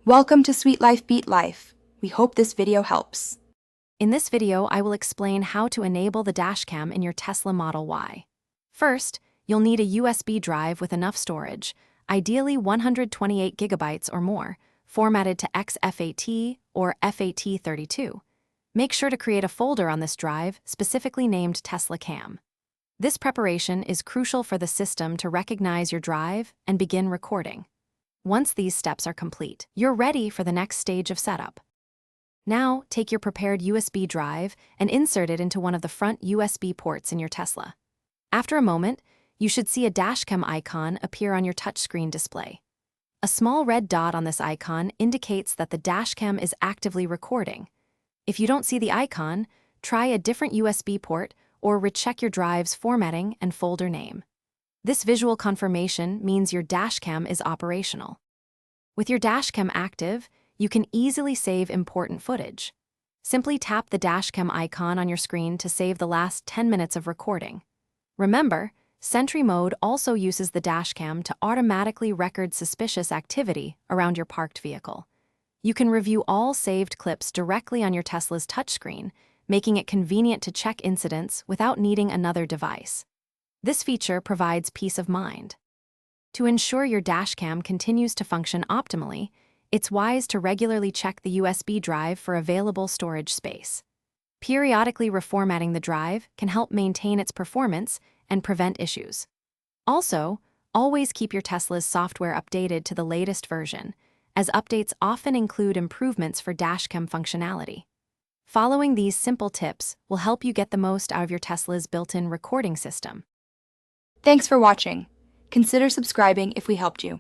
Welcome to Sweet Life Beat Life. We hope this video helps. In this video, I will explain how to enable the Dashcam in your Tesla Model Y. First, you'll need a USB drive with enough storage, ideally 128 gigabytes or more, formatted to XFAT or FAT32. Make sure to create a folder on this drive specifically named Tesla Cam. This preparation is crucial for the system to recognize your drive and begin recording. Once these steps are complete, you're ready for the next stage of setup. Now, take your prepared USB drive and insert it into one of the front USB ports in your Tesla. After a moment, you should see a Dashcam icon appear on your touchscreen display. A small red dot on this icon indicates that the Dashcam is actively recording. If you don't see the icon, try a different USB port or recheck your drive's formatting and folder name. This visual confirmation means your Dashcam is operational. With your Dashcam active, you can easily save important footage. Simply tap the Dashcam icon on your screen to save the last 10 minutes of recording. Remember, Sentry Mode also uses the Dashcam to automatically record suspicious activity around your parked vehicle. You can review all saved clips directly on your Tesla's touchscreen, making it convenient to check incidents without needing another device. This feature provides peace of mind. To ensure your Dashcam continues to function optimally, it's wise to regularly check the USB drive for available storage space. Periodically reformatting the drive can help maintain its performance and prevent issues. Also, always keep your Tesla's software updated to the latest version, as updates often include improvements for Dashcam functionality. Following these simple tips will help you get the most out of your Tesla's built-in recording system. Thanks for watching. Consider subscribing if we helped you.